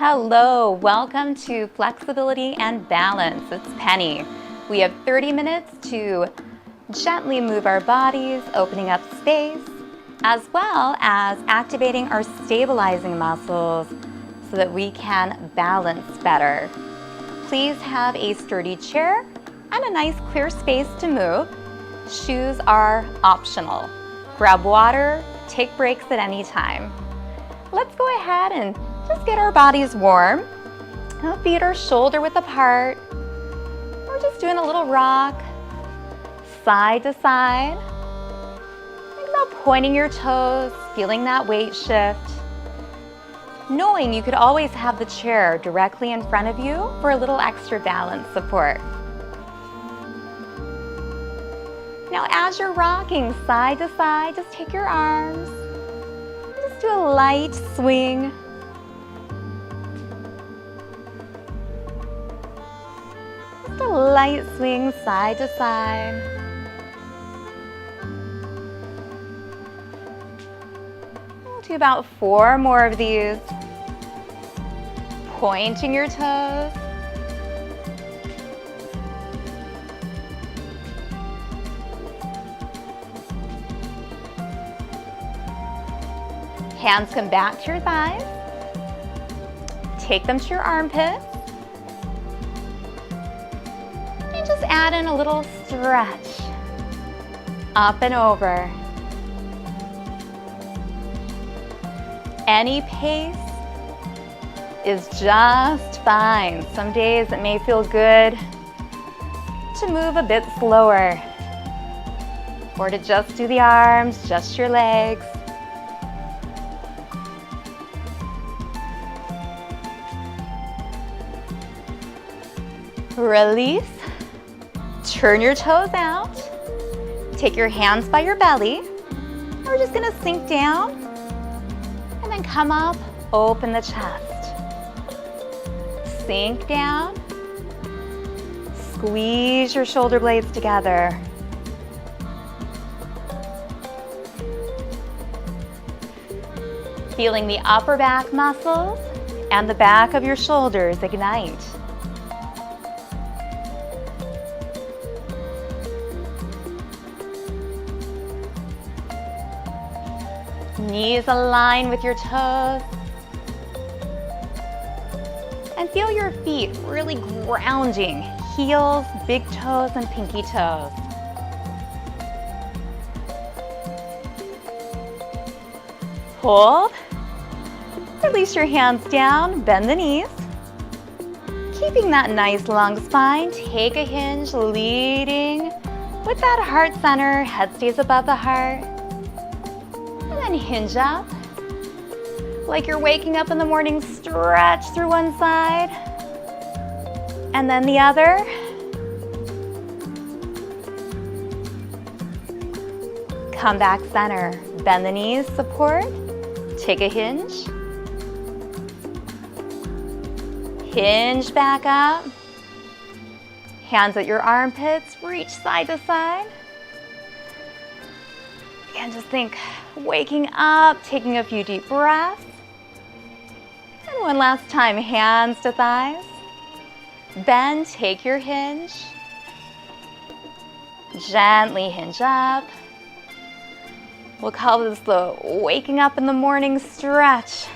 Hello, welcome to Flexibility and Balance. It's Penny. We have 30 minutes to gently move our bodies, opening up space, as well as activating our stabilizing muscles so that we can balance better. Please have a sturdy chair and a nice clear space to move. Shoes are optional. Grab water, take breaks at any time. Let's go ahead and just get our bodies warm. Our feet are shoulder width apart. We're just doing a little rock, side to side. Think about pointing your toes, feeling that weight shift. Knowing you could always have the chair directly in front of you for a little extra balance support. Now as you're rocking side to side, just take your arms, just do a light swing. Just a light swing side to side. We'll do about 4 more of these. Pointing your toes. Hands come back to your thighs. Take them to your armpits. And just add in a little stretch. Up and over. Any pace is just fine. Some days it may feel good to move a bit slower, or to just do the arms, just your legs. Release. Turn your toes out. Take your hands by your belly. We're just gonna sink down and then come up, open the chest. Sink down. Squeeze your shoulder blades together. Feeling the upper back muscles and the back of your shoulders ignite. Knees align with your toes. And feel your feet really grounding. Heels, big toes, and pinky toes. Hold. Release your hands down, bend the knees. Keeping that nice long spine, take a hinge, leading with that heart center. Head stays above the heart. And hinge up. Like you're waking up in the morning, stretch through one side. And then the other. Come back center. Bend the knees, support. Take a hinge. Hinge back up. Hands at your armpits, reach side to side. And just think, waking up, taking a few deep breaths. And one last time, hands to thighs. Bend, take your hinge. Gently hinge up. We'll call this the waking up in the morning stretch.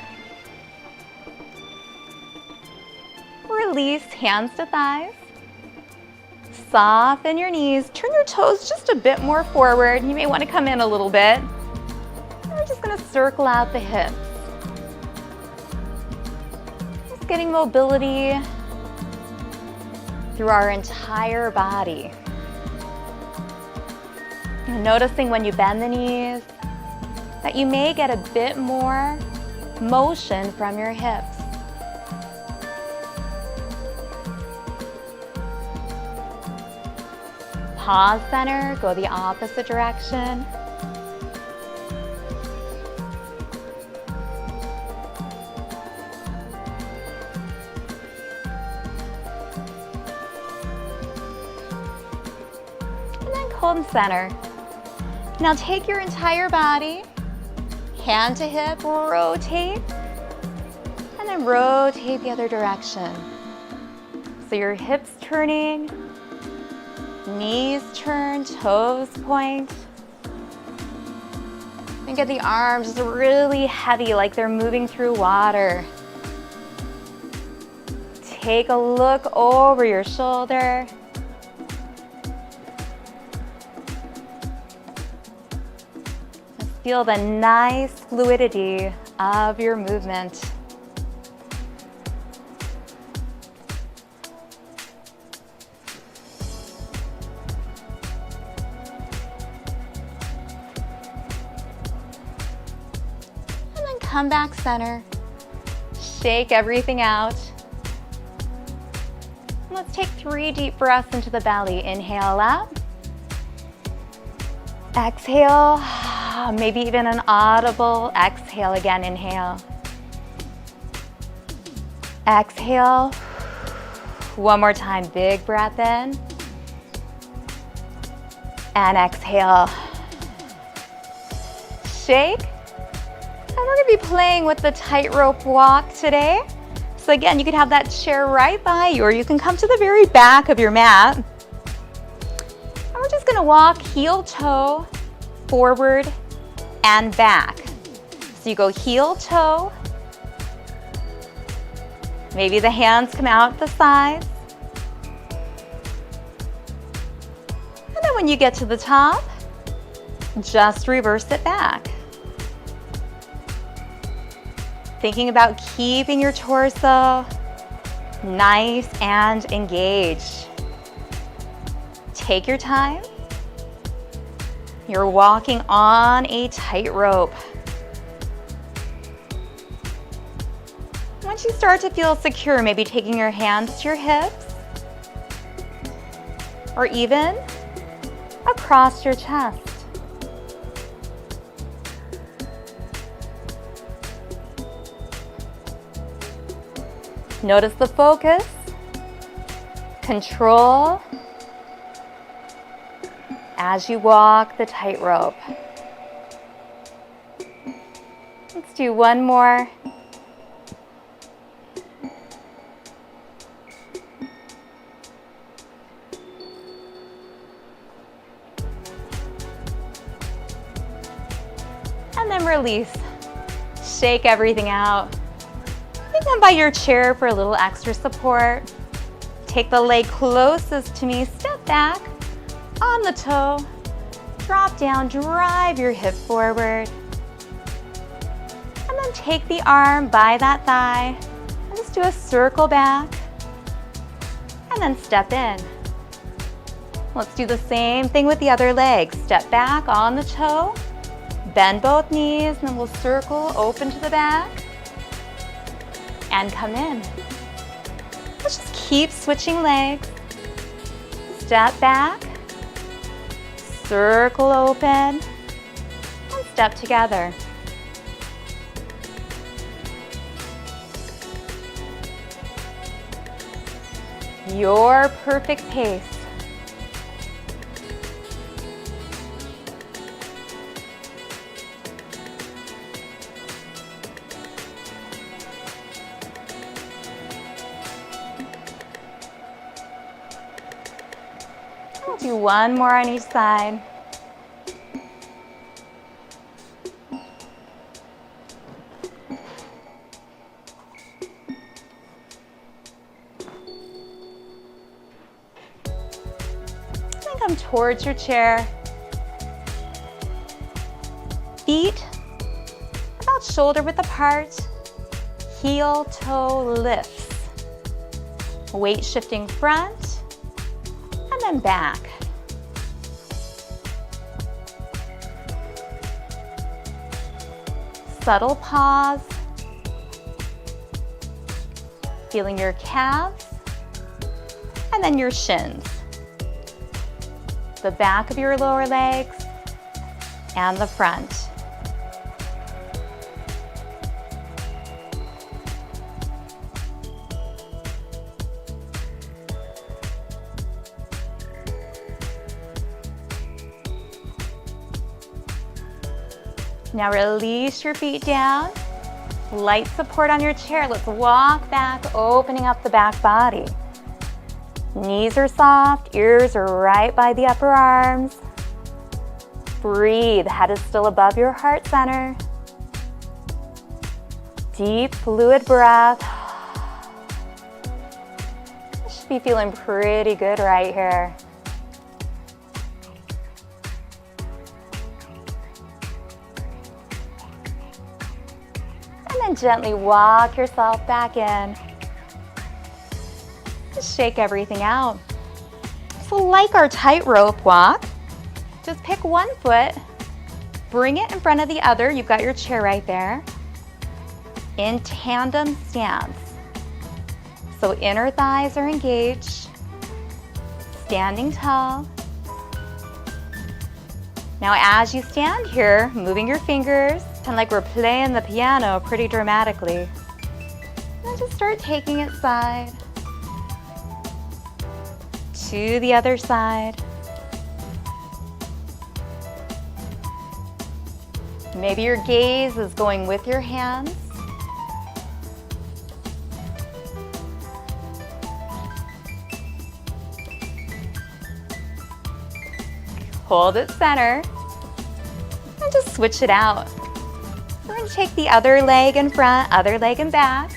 Release, hands to thighs. Soften your knees. Turn your toes just a bit more forward. You may want to come in a little bit. We're just going to circle out the hips. Just getting mobility through our entire body. And noticing when you bend the knees that you may get a bit more motion from your hips. Pause center, go the opposite direction. And then cold center. Now take your entire body, hand to hip, rotate, and then rotate the other direction. So your hips turning, knees turn, toes point. And get the arms just really heavy, like they're moving through water. Take a look over your shoulder. Just feel the nice fluidity of your movement. Come back center, shake everything out. Let's take 3 deep breaths into the belly. Inhale up, exhale, maybe even an audible exhale again. Inhale, exhale, one more time, big breath in, and exhale, shake. And we're going to be playing with the tightrope walk today. So again, you could have that chair right by you, or you can come to the very back of your mat. And we're just going to walk heel toe, forward and back. So you go heel toe. Maybe the hands come out the sides. And then when you get to the top, just reverse it back. Thinking about keeping your torso nice and engaged. Take your time. You're walking on a tightrope. Once you start to feel secure, maybe taking your hands to your hips or even across your chest. Notice the focus, control as you walk the tightrope. Let's do one more. And then release. Shake everything out. Come by your chair for a little extra support. Take the leg closest to me, step back on the toe, drop down, drive your hip forward. And then take the arm by that thigh and just do a circle back and then step in. Let's do the same thing with the other leg. Step back on the toe, bend both knees, and then we'll circle open to the back. And come in. Let's just keep switching legs. Step back, circle open, and step together. Your perfect pace. We'll do one more on each side. Then come towards your chair. Feet about shoulder width apart. Heel toe lifts. Weight shifting front. And then back. Subtle pause. Feeling your calves and then your shins. The back of your lower legs and the front. Now release your feet down, Light support on your chair. Let's walk back, opening up the back body. Knees are soft, ears are right by the upper arms. Breathe, head is still above your heart center. Deep, fluid breath. You should be feeling pretty good right here. And then gently walk yourself back in. Just shake everything out. So like our tightrope walk, just pick one foot, bring it in front of the other. You've got your chair right there. In tandem stance. So inner thighs are engaged, standing tall. Now as you stand here, moving your fingers, kind of like we're playing the piano pretty dramatically. And just start taking it side to the other side. Maybe your gaze is going with your hands. Hold it center and just switch it out. We're going to take the other leg in front, other leg in back.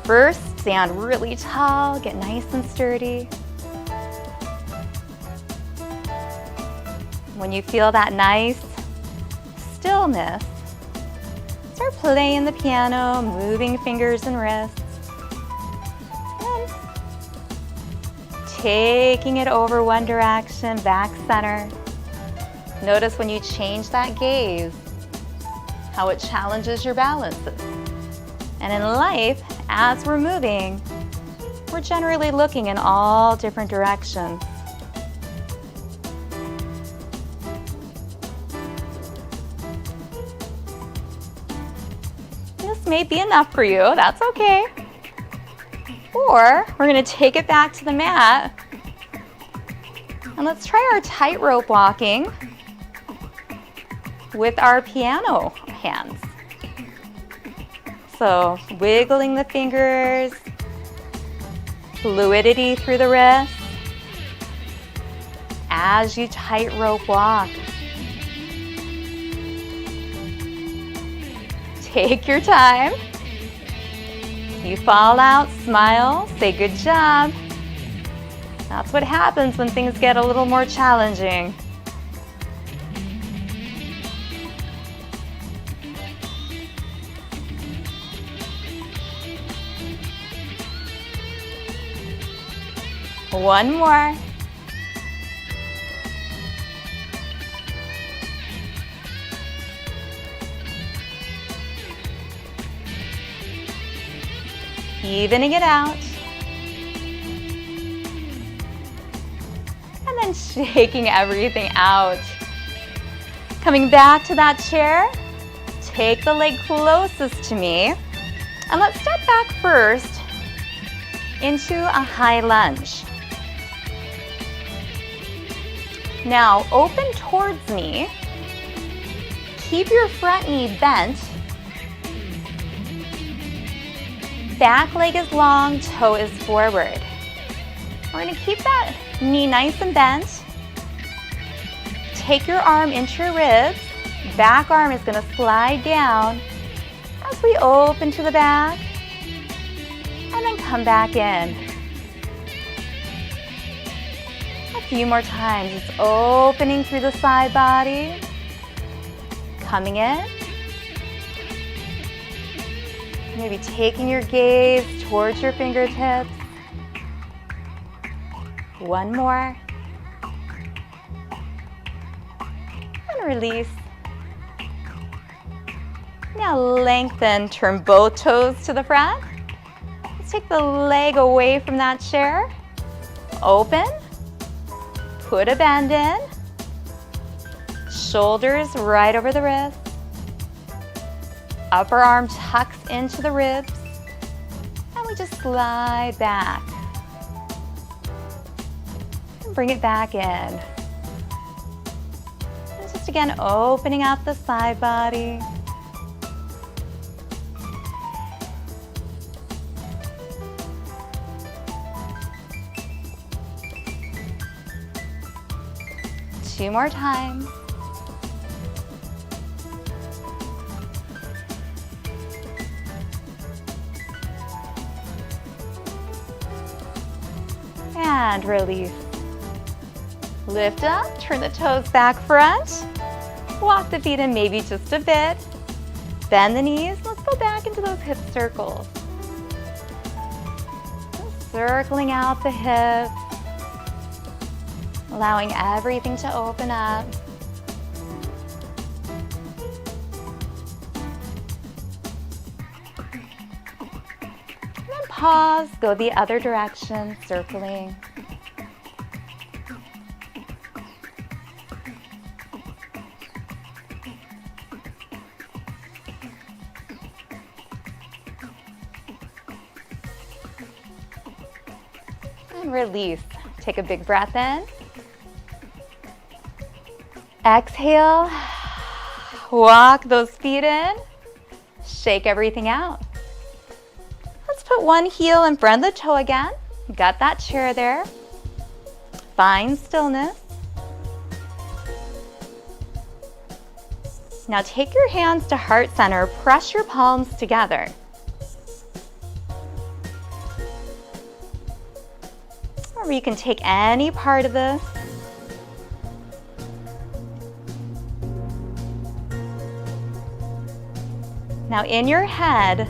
First, stand really tall, get nice and sturdy. When you feel that nice stillness, start playing the piano, moving fingers and wrists. Taking it over one direction, back center. Notice when you change that gaze, how it challenges your balances. And in life, as we're moving, we're generally looking in all different directions. This may be enough for you, that's okay. Or we're going to take it back to the mat and let's try our tightrope walking with our piano hands. So wiggling the fingers, fluidity through the wrists as you tightrope walk. Take your time. You fall out, smile, say good job. That's what happens when things get a little more challenging. One more. Evening it out. And then shaking everything out. Coming back to that chair, take the leg closest to me. And let's step back first into a high lunge. Now open towards me. Keep your front knee bent. Back leg is long, toe is forward. We're going to keep that knee nice and bent. Take your arm into your ribs. Back arm is going to slide down as we open to the back and then come back in. A few more times. It's opening through the side body, coming in. Maybe taking your gaze towards your fingertips. One more. And release. Now lengthen, turn both toes to the front. Let's take the leg away from that chair. Open. Put a bend in. Shoulders right over the wrist. Upper arm tucks into the ribs. And we just slide back. And bring it back in. And just again, opening up the side body. 2 more times. And release. Lift up, turn the toes back front. Walk the feet in maybe just a bit. Bend the knees. Let's go back into those hip circles. Circling out the hips. Allowing everything to open up. And then pause, go the other direction, circling. And release. Take a big breath in. Exhale. Walk those feet in. Shake everything out. Let's put one heel in front of the toe again. Got that chair there. Find stillness. Now take your hands to heart center. Press your palms together. Or you can take any part of this. Now in your head,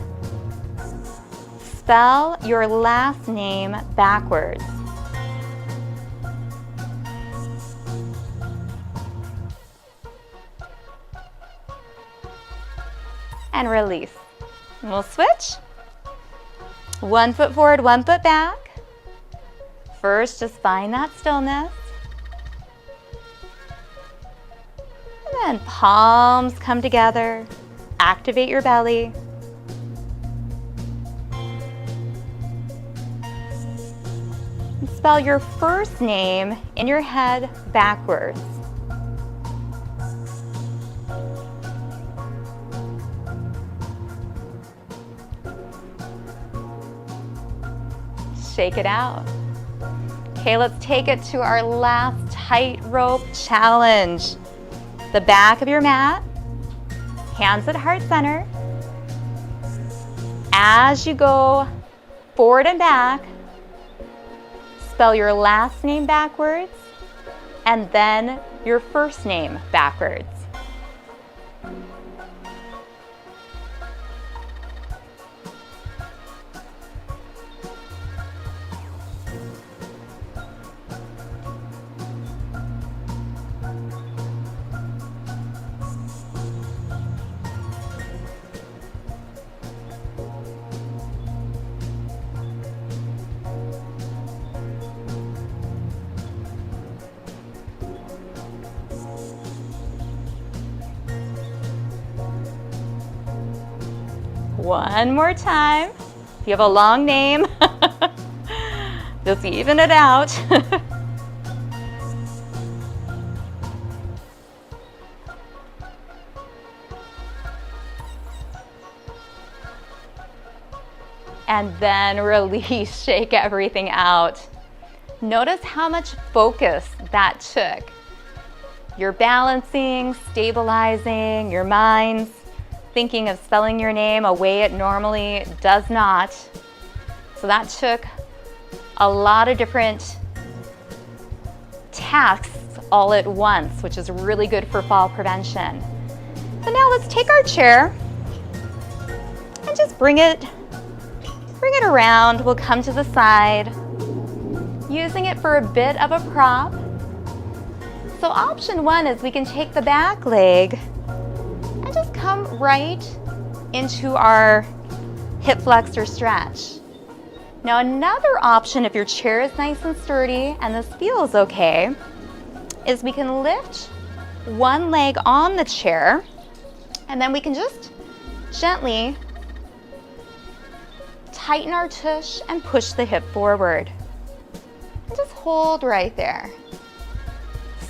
spell your last name backwards. And release. And we'll switch. 1 foot forward, 1 foot back. First, just find that stillness. And then palms come together. Activate your belly. And spell your first name in your head backwards. Shake it out. Okay, let's take it to our last tightrope challenge. The back of your mat. Hands at heart center. As you go forward and back, spell your last name backwards and then your first name backwards. One more time. If you have a long name, just even it out. And then release, shake everything out. Notice how much focus that took. You're balancing, stabilizing your mind's thinking of spelling your name a way it normally does not. So that took a lot of different tasks all at once, which is really good for fall prevention. So now let's take our chair and just bring it around. We'll come to the side, using it for a bit of a prop. So option 1 is we can take the back leg and just come right into our hip flexor stretch. Now another option, if your chair is nice and sturdy and this feels okay, is we can lift one leg on the chair and then we can just gently tighten our tush and push the hip forward. And just hold right there.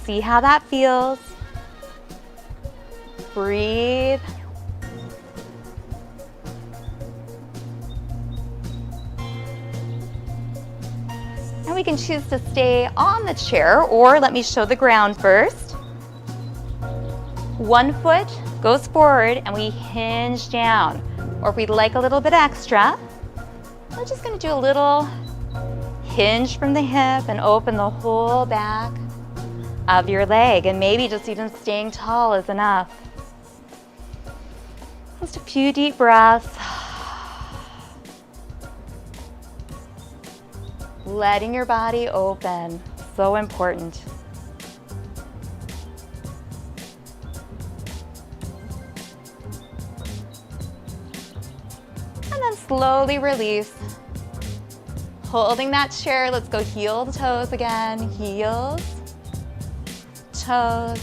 See how that feels. Breathe. And we can choose to stay on the chair, or let me show the ground first. one foot goes forward and we hinge down. Or if we'd like a little bit extra, we're just gonna do a little hinge from the hip and open the whole back of your leg. And maybe just even staying tall is enough. Just a few deep breaths. Letting your body open, so important. And then slowly release. Holding that chair, let's go heel to toes again. Heels, toes.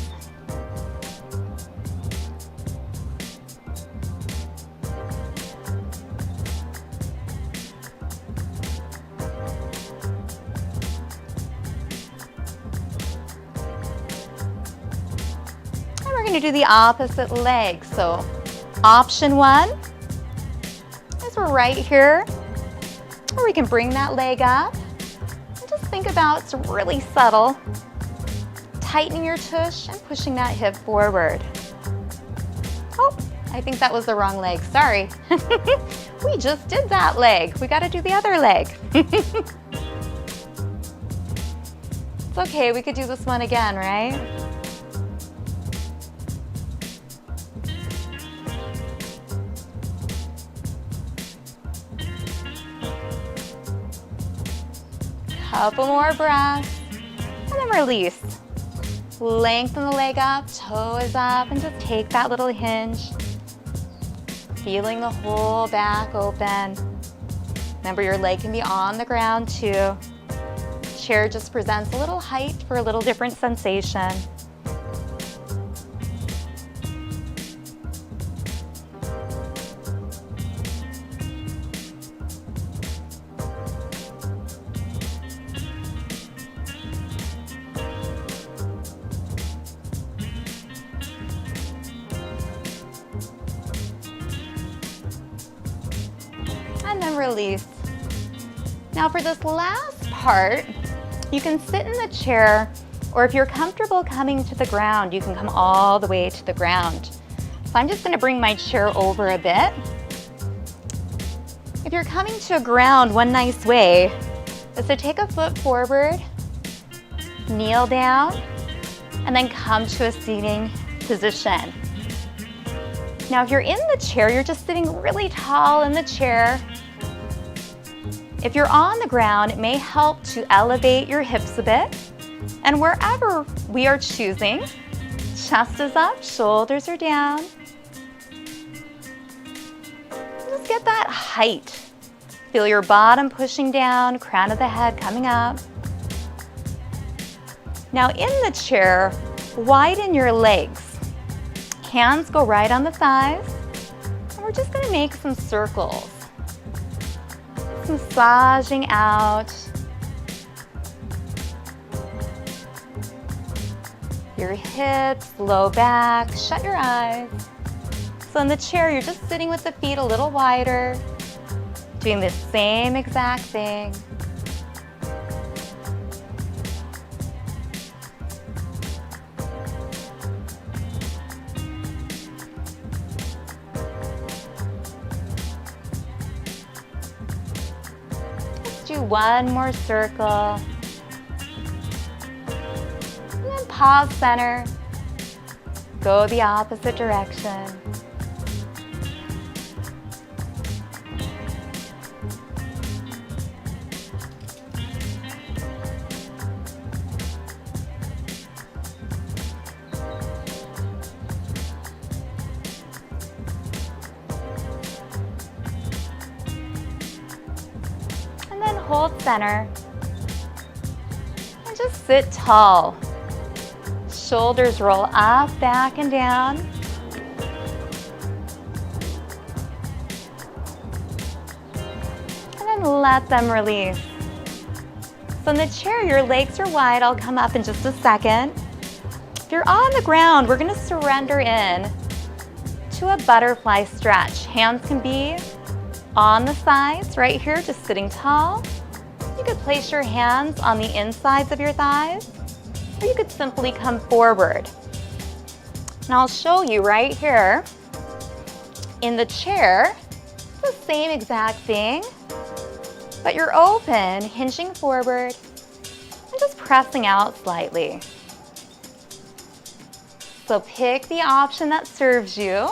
And we're going to do the opposite leg. So option one is we're right here. Or we can bring that leg up and just think about, it's really subtle, tightening your tush and pushing that hip forward. Oh, I think that was the wrong leg, sorry. We just did that leg. We gotta do the other leg. It's okay, we could do this one again, right? Couple more breaths, and then release. Lengthen the leg up, toe is up, and just take that little hinge. Feeling the whole back open. Remember, your leg can be on the ground too. Chair just presents a little height for a little different sensation. And then release. Now for this last part, you can sit in the chair, or if you're comfortable coming to the ground, you can come all the way to the ground. So I'm just gonna bring my chair over a bit. If you're coming to a ground, one nice way is to take a foot forward, kneel down, and then come to a seating position. Now, if you're in the chair, you're just sitting really tall in the chair. If you're on the ground, it may help to elevate your hips a bit. And wherever we are choosing, chest is up, shoulders are down. Just get that height. Feel your bottom pushing down, crown of the head coming up. Now in the chair, widen your legs. Hands go right on the thighs. And we're just gonna make some circles. Massaging out. Your hips, low back, shut your eyes. So in the chair, you're just sitting with the feet a little wider, doing the same exact thing. Do one more circle. And then pause center. Go the opposite direction. Hold center and just sit tall. Shoulders roll up, back, and down. And then let them release. So in the chair, your legs are wide. I'll come up in just a second. If you're on the ground, we're gonna surrender in to a butterfly stretch. Hands can be on the sides, right here, just sitting tall. You could place your hands on the insides of your thighs, or you could simply come forward. And I'll show you right here in the chair, the same exact thing, but you're open, hinging forward, and just pressing out slightly. So pick the option that serves you.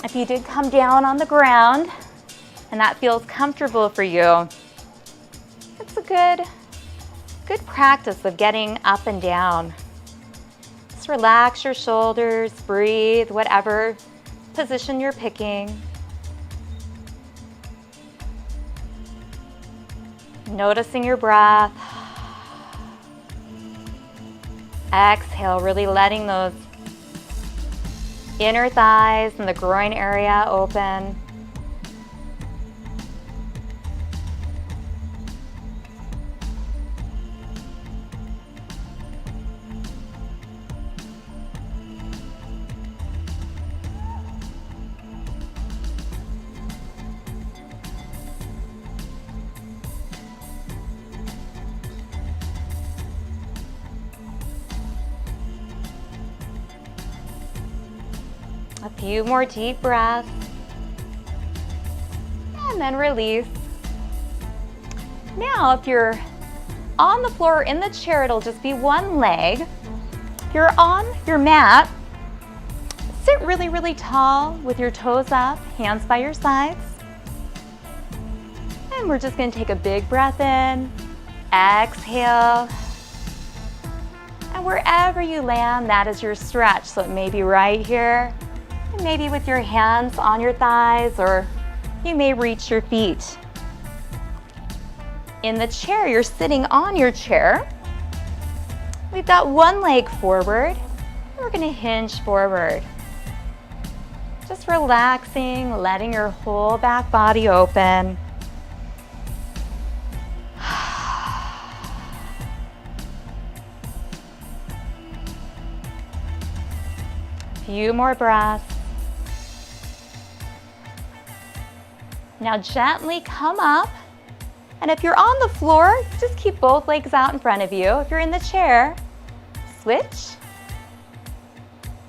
If you did come down on the ground and that feels comfortable for you, it's a good practice of getting up and down. Just relax your shoulders, breathe, whatever position you're picking. Noticing your breath. Exhale, really letting those inner thighs and the groin area open. A few more deep breaths, and then release. Now, if you're on the floor or in the chair, it'll just be one leg. If you're on your mat, sit really, really tall with your toes up, hands by your sides. And we're just going to take a big breath in, exhale. And wherever you land, that is your stretch. So it may be right here. Maybe with your hands on your thighs, or you may reach your feet. In the chair, you're sitting on your chair. We've got one leg forward. We're going to hinge forward. Just relaxing, letting your whole back body open. Few more breaths. Now gently come up, and if you're on the floor, just keep both legs out in front of you. If you're in the chair, switch.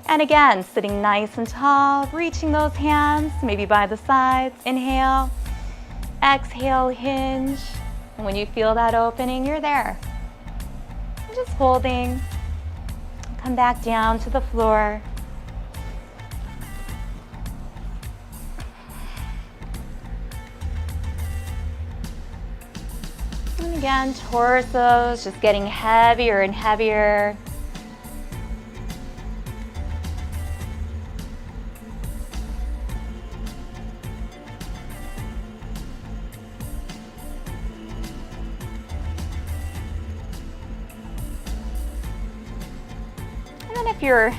And again, sitting nice and tall, reaching those hands, maybe by the sides. Inhale, exhale, hinge. And when you feel that opening, you're there. And just holding. Come back down to the floor. And again, torsos just getting heavier and heavier. And then if you're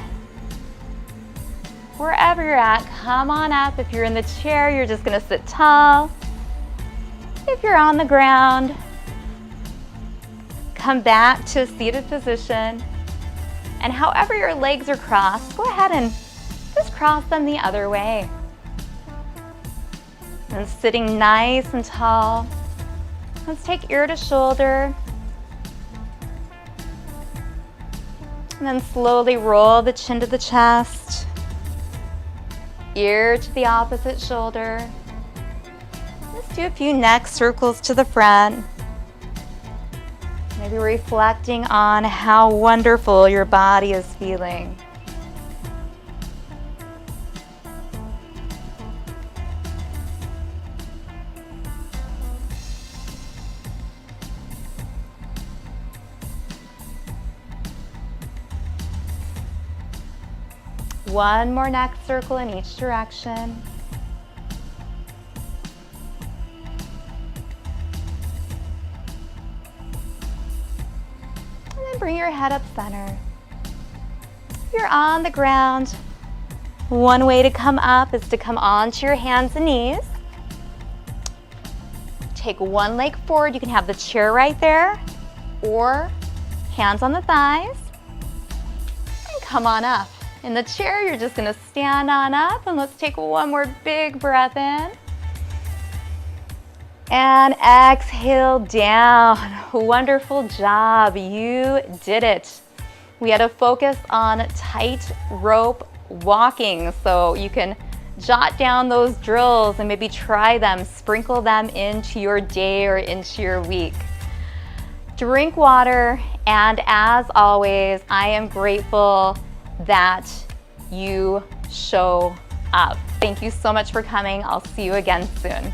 wherever you're at, come on up. If you're in the chair, you're just going to sit tall. If you're on the ground, come back to a seated position, and however your legs are crossed, go ahead and just cross them the other way. And sitting nice and tall, let's take ear to shoulder, and then slowly roll the chin to the chest, ear to the opposite shoulder. Let's do a few neck circles to the front. Maybe reflecting on how wonderful your body is feeling. One more neck circle in each direction. Bring your head up center. If you're on the ground, one way to come up is to come onto your hands and knees. Take one leg forward. You can have the chair right there, or hands on the thighs, and come on up. In the chair, you're just going to stand on up, and let's take one more big breath in. And exhale down. Wonderful job. You did it. We had a focus on tightrope walking, so you can jot down those drills and maybe try them, sprinkle them into your day or into your week. Drink water, and as always, I am grateful that you show up. Thank you so much for coming. I'll see you again soon.